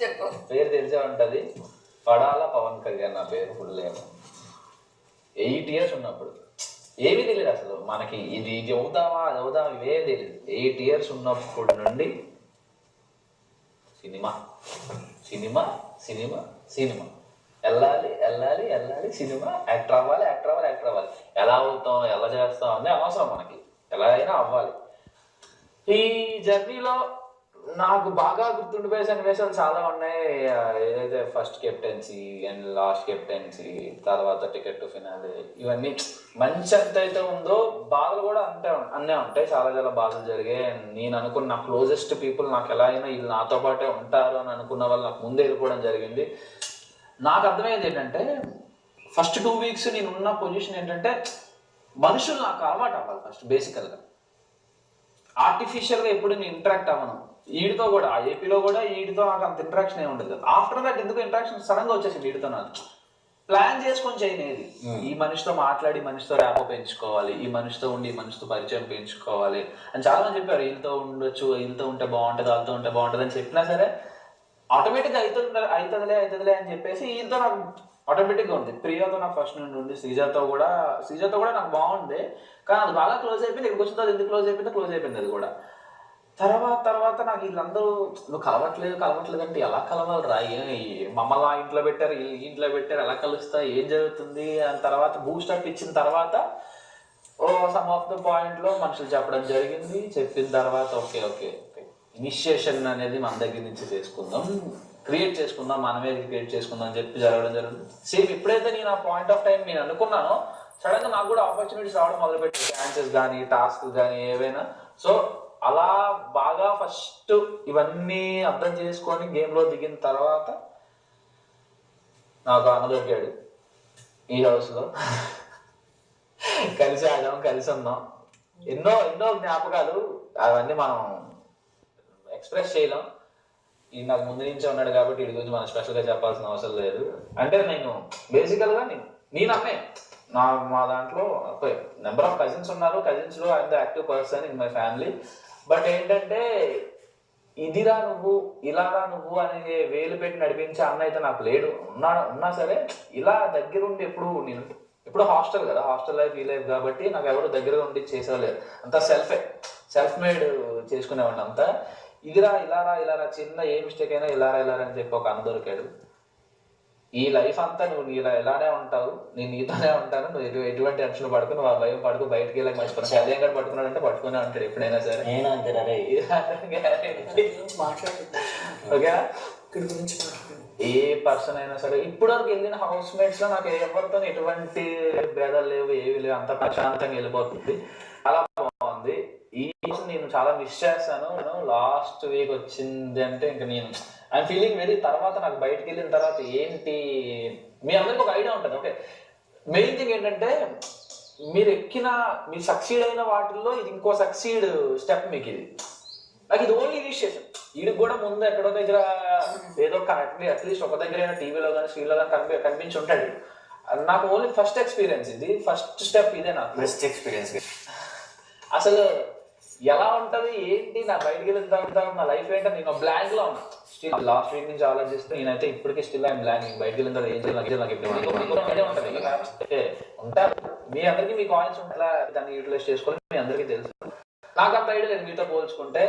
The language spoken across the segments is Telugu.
చెప్పు. పేరు తెలిసే ఉంటది, పడాల పవన్ కళ్యాణ్ నా పేరు ఫుల్ ఏమో. 8 years ఉన్నప్పుడు ఏమీ తెలియదు అసలు మనకి, ఇది ఇది అవుతావా అది అవుతావా ఇవేం తెలియదు. 8 years ఉన్నప్పుడు నుండి సినిమా సినిమా సినిమా సినిమా, వెళ్ళాలి వెళ్ళాలి వెళ్ళాలి, సినిమా, యాక్టర్ అవ్వాలి యాక్టర్ అవ్వాలి యాక్టర్ అవ్వాలి. ఎలా అవుతాం ఎలా చేస్తాం అనే అనవసరం మనకి, ఎలా అయినా అవ్వాలి. ఈ జర్నీలో నాకు బాగా గుర్తుండిపోయే సన్నివేశాలు చాలా ఉన్నాయి. ఏదైతే first captaincy and last captaincy, తర్వాత టికెట్ టు ఫినాలే, ఇవన్నీ మంచి ఎంత అయితే ఉందో బాధలు కూడా అన్నీ ఉంటాయి. చాలా చాలా బాధలు జరిగాయి. అండ్ నేను అనుకున్న నా క్లోజెస్ట్ పీపుల్ నాకు ఎలా అయినా వీళ్ళు నాతో పాటే ఉంటారు అని అనుకున్న వాళ్ళు నాకు ముందే వెళ్ళిపోవడం జరిగింది. నాకు అర్థమయ్యేది ఏంటంటే ఫస్ట్ 2 weeks నేను ఉన్న పొజిషన్ ఏంటంటే మనుషులు నాకు అలవాటు అవ్వాలి ఫస్ట్. బేసికల్గా ఆర్టిఫిషియల్గా ఎప్పుడు నేను ఇంటరాక్ట్ అవ్వను. వీడితో కూడా ఆ ఏపీలో కూడా వీడితో నాకు అంత ఇంటరాక్షన్ ఏమి ఉండదు. ఆఫ్టర్ దట్ ఎందుకు ఇంటరాక్షన్ సడన్గా వచ్చేసింది వీడితో. నాకు ప్లాన్ చేసుకొని చేయనేది, ఈ మనిషితో మాట్లాడి మనిషితో ర్యాపో పెంచుకోవాలి, ఈ మనిషితో ఉండి ఈ మనిషితో పరిచయం పెంచుకోవాలి అని చాలా మంది చెప్పారు. వీళ్ళతో ఉండొచ్చు, వీళ్ళతో ఉంటే బాగుంటుంది, వాళ్ళతో ఉంటే బాగుంటుంది అని చెప్పినా సరే ఆటోమేటిక్గా అవుతుందిలే అని చెప్పేసి వీళ్ళతో నాకు ఆటోమేటిక్గా ఉంది. ప్రియాతో నాకు ఫస్ట్ నుండి ఉంది, శ్రీజాతో కూడా నాకు బాగుంది. కానీ అది బాగా క్లోజ్ అయిపోయింది. ఇక్కడికి వచ్చిన తర్వాత ఎందుకు క్లోజ్ అయిపోయింది అది కూడా. తర్వాత నాకు వీళ్ళందరూ నువ్వు కలవట్లేదు అంటే ఎలా కలవాలి రా, మమ్మల్ని ఆ ఇంట్లో పెట్టారు ఈ ఇంట్లో పెట్టారు, ఎలా కలుస్తా, ఏం జరుగుతుంది అని తర్వాత బూస్టప్ ఇచ్చిన తర్వాత సమ్ ఆఫ్ ద పాయింట్లో మనుషులు చెప్పడం జరిగింది. చెప్పిన తర్వాత ఓకే ఇనిషియేషన్ అనేది మన దగ్గర నుంచి క్రియేట్ చేసుకుందాం, మనమే క్రియేట్ చేసుకుందాం అని చెప్పి జరగడం జరుగుతుంది. సేమ్ ఎప్పుడైతే నేను ఆ పాయింట్ ఆఫ్ టైం నేను అనుకున్నానో సడన్గా నాకు కూడా ఆపర్చునిటీస్ రావడం మొదలుపెట్టాయి, ఛాన్సెస్ కానీ టాస్క్ కానీ ఏవైనా. సో అలా బాగా ఫస్ట్ ఇవన్నీ అర్థం చేసుకొని గేమ్లో దిగిన తర్వాత నాకు అన్న దొరికాడు ఈ హౌస్లో. కలిసి ఆడాం, కలిసి ఉన్నాం, ఎన్నో జ్ఞాపకాలు. అవన్నీ మనం ఎక్స్ప్రెస్ చేయలేం. ఈ నాకు ముందు నుంచే ఉన్నాడు కాబట్టి వీడి గురించి మనం స్పెషల్గా చెప్పాల్సిన అవసరం లేదు. అంటే నేను బేసికల్గా నేను అమ్మే మా దాంట్లో నెంబర్ ఆఫ్ కజిన్స్ ఉన్నారు. కజిన్స్లో I'm the active person in my family. But ఏంటంటే ఇదిరా నువ్వు ఇలారా నువ్వు అనే వేలు పెట్టి నడిపించే అన్న అయితే నాకు లేడు. ఉన్నా సరే ఇలా దగ్గరుండి ఎప్పుడు హాస్టల్ కదా, హాస్టల్ లైఫ్ ఈ లైఫ్ కాబట్టి నాకు ఎవరు దగ్గర ఉండి చేసేవాళ్ళు అంతా సెల్ఫ్ మేడ్ చేసుకునేవాడిని అంతా. ఇదిరా ఇలారా చిన్న ఏ మిస్టేక్ అయినా ఇలారా అని చెప్పి ఒక అన్న దొరికాడు. ఈ లైఫ్ అంతా నువ్వు ఇలానే ఉంటావు, నేను నీతోనే ఉంటాను, నువ్వు ఎటువంటి టెన్షన్ పడుకు, నువ్వు ఆ భయం పడుకు, బయటకి వెళ్ళక మర్చిపోయి అదే కూడా పట్టుకున్నాడు అంటే పట్టుకునే ఉంటాడు ఎప్పుడైనా సరే. ఓకేనా? ఏ పర్సన్ అయినా సరే ఇప్పుడు వరకు వెళ్ళిన హౌస్ మేట్స్ లో నాకు ఎవరితో ఎటువంటి భేదాలు లేవు, ఏవి లేవు, అంత ప్రశాంతంగా వెళ్ళిపోతుంది. చాలా బాగుంది. ఈ నేను చాలా మిస్ చేస్తాను. లాస్ట్ వీక్ వచ్చింది అంటే ఇంకా ఐఎమ్ ఫీలింగ్ వెరీ. తర్వాత నాకు బయటకు వెళ్ళిన తర్వాత ఏంటి మీ అందరికి ఒక ఐడియా ఉంటుంది. ఓకే, మెయిన్ థింగ్ ఏంటంటే మీరు సక్సీడ్ అయిన వాటిల్లో ఇది ఇంకో సక్సీడ్ స్టెప్ మీకు. నాకు ఇది ఓన్లీ ఇనిషియేషన్. వీడికి కూడా ముందు ఎక్కడో దగ్గర ఏదో అట్లీస్ట్ ఒక దగ్గర అయినా టీవీలో కానీ స్క్రీన్లో కానీ కనిపించి ఉంటాడు. నాకు ఓన్లీ ఫస్ట్ ఎక్స్పీరియన్స్ ఇది, ఫస్ట్ స్టెప్ ఇదే నాకు బెస్ట్ ఎక్స్పీరియన్స్. అసలు ఎలా ఉంటుంది ఏంటి నా బయటకు వెళ్ళిన తర్వాత నా లైఫ్ ఏంటో నేను బ్లాంక్ లో ఉన్నా. స్టిల్ లాస్ట్ వీక్ నుంచి ఆలోచిస్తే నేనైతే ఇప్పటికీ స్టిల్ ఐఎమ్ బ్లాంక్. బయటకు వెళ్ళిన తర్వాత ఏం చేయాలి నాకు ఉంటుంది ఉంటారు. మీ అందరికీ మీ కాయిన్స్ ఉంటారా దాన్ని యూటిలైజ్ చేసుకోవాలి, మీ అందరికీ తెలుసు. నాకు అంత ఐడియా లేదు. మీతో పోల్చుకుంటే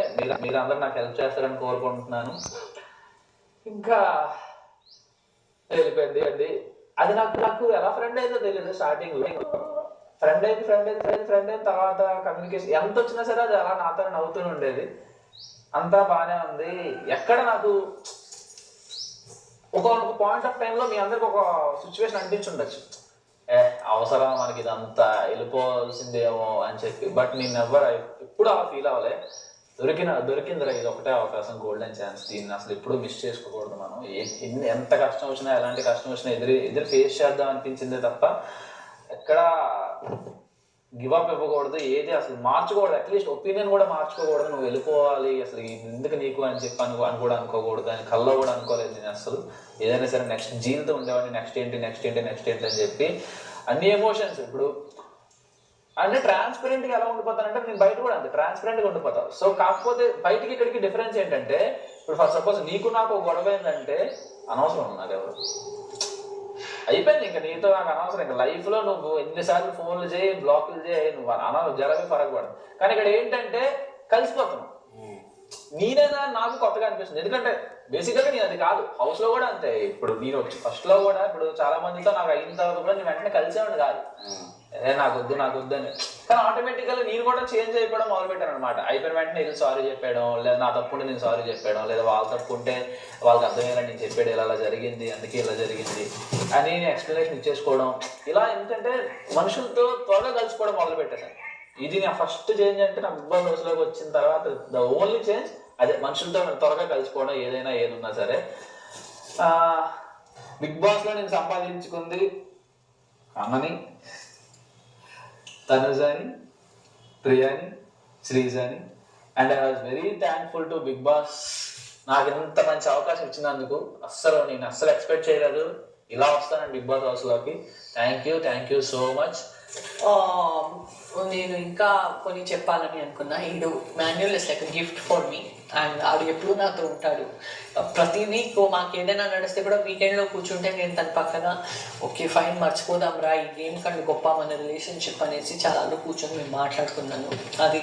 మీరు అందరూ నాకు హెల్ప్ చేస్తారని కోరుకుంటున్నాను. ఇంకా వెళ్ళిపోయింది అది నాకు ఎలా ఫ్రెండ్ అయిందో తెలియదు. స్టార్టింగ్ లో ఫ్రెండ్ అయిన తర్వాత కమ్యూనికేషన్ ఎంత వచ్చినా సరే అది అలా నాతో నవ్వుతూనే ఉండేది. అంతా బాగానే ఉంది. ఎక్కడ నాకు ఒక పాయింట్ ఆఫ్ టైంలో మీ అందరికి ఒక సిచ్యువేషన్ అనిపించుండొచ్చు, అవసరం మనకి ఇదంతా వెళ్ళిపోవాల్సిందేమో అని చెప్పి. బట్ నేను ఎప్పుడు అలా ఫీల్ అవ్వలే. దొరికిందిరా ఇది ఒకటే అవకాశం, గోల్డెన్ ఛాన్స్. దీన్ని అసలు ఎప్పుడు మిస్ చేసుకోకూడదు. మనం ఎంత కష్టం వచ్చినా ఎలాంటి కష్టం వచ్చినా ఎదురు ఫేస్ చేద్దాం అనిపించిందే తప్ప ఎక్కడ గివప్ ఇవ్వకూడదు, ఏది అసలు మార్చుకోకూడదు. అట్లీస్ట్ ఒపీనియన్ కూడా మార్చుకోకూడదు. నువ్వు వెళ్ళిపోవాలి అసలు ఎందుకు నీకు అని చెప్పి అని కూడా అనుకోకూడదు. అని కల్లో కూడా అనుకోలేదు నేను అసలు. ఏదైనా సరే నెక్స్ట్ జీవితం ఉండేవాడిని, నెక్స్ట్ ఏంటి అని చెప్పి అన్ని ఎమోషన్స్. ఇప్పుడు అంటే ట్రాన్స్పరెంట్ గా ఎలా ఉండిపోతానంటే నేను బయట కూడా అంతే ట్రాన్స్పరెంట్ గా ఉండిపోతాను. సో కాకపోతే బయటికి ఇక్కడికి డిఫరెన్స్ ఏంటంటే, ఇప్పుడు ఫర్ సపోజ్ నీకు నాకు గొడవ ఏంటంటే అనవసరం నాకు ఎవరు, అయిపోయింది ఇంకా నీతో నాకు అనవసరం. ఇంకా లైఫ్ లో నువ్వు ఎన్నిసార్లు ఫోన్లు చేయి, బ్లాక్లు చేయి, నువ్వు జరగదు ఫరకపడదు. కానీ ఇక్కడ ఏంటంటే కలిసిపోతున్నావు. నేనైనా నాకు కొత్తగా అనిపిస్తుంది, ఎందుకంటే బేసిక్గా నేను అది కాదు. హౌస్ లో కూడా అంతే. ఇప్పుడు నేను ఫస్ట్ లో కూడా ఇప్పుడు చాలా మందితో నాకు అయిన తర్వాత కూడా నేను వెంటనే కలిసేవాడు కాదు, నాకు వద్దు అని. కానీ ఆటోమేటిక్గా నేను కూడా చేంజ్ అయిపోవడం మొదలు పెట్టాను అనమాట. అయిపోయిన వెంటనే ఇది సారీ చెప్పాడు, లేదా నా తప్పుంటే నేను సారీ చెప్పాడు, లేదా వాళ్ళ తప్పు ఉంటే వాళ్ళకి అర్థమయ్యేలా నేను చెప్పాడు, ఇలా జరిగింది అందుకే ఇలా జరిగింది అని నేను ఎక్స్ప్లెనేషన్ ఇచ్చేసుకోవడం. ఇలా ఎందుకంటే మనుషులతో త్వరగా కలిసిపోవడం మొదలు పెట్టాను. ఇది నా ఫస్ట్ చేంజ్ అంటే నా బిగ్ బాస్ హౌస్లోకి వచ్చిన తర్వాత ద ఓన్లీ చేంజ్ అదే, మనుషులతో త్వరగా కలిసిపోవడం. ఏదైనా ఏదున్నా సరే బిగ్ బాస్లో నేను సంపాదించుకుంది అమ్మని, తనుజాని, ప్రియాని, శ్రీజాని. And I was very thankful to Bigg Boss నాకు ఇంత మంచి అవకాశం ఇచ్చినందుకు. నేను అస్సలు ఎక్స్పెక్ట్ చేయలేదు ఇలా వస్తానండి బిగ్ బాస్ హౌస్లోకి. Thank you so much. నేను ఇంకా కొన్ని చెప్పాలని అనుకున్నా. ఈడు manual is like gift for me. And ఆడు ఎప్పుడు నాతో ఉంటాడు. ప్రతి వీక్ మాకు ఏదైనా నడిస్తే కూడా వీకెండ్లో కూర్చుంటే నేను తన పక్కన ఓకే ఫైన్ మర్చిపోదాం రా, ఈ గేమ్ కంటే గొప్ప మన రిలేషన్షిప్ అనేసి చాలా కూర్చొని మేము మాట్లాడుకున్నాను. అది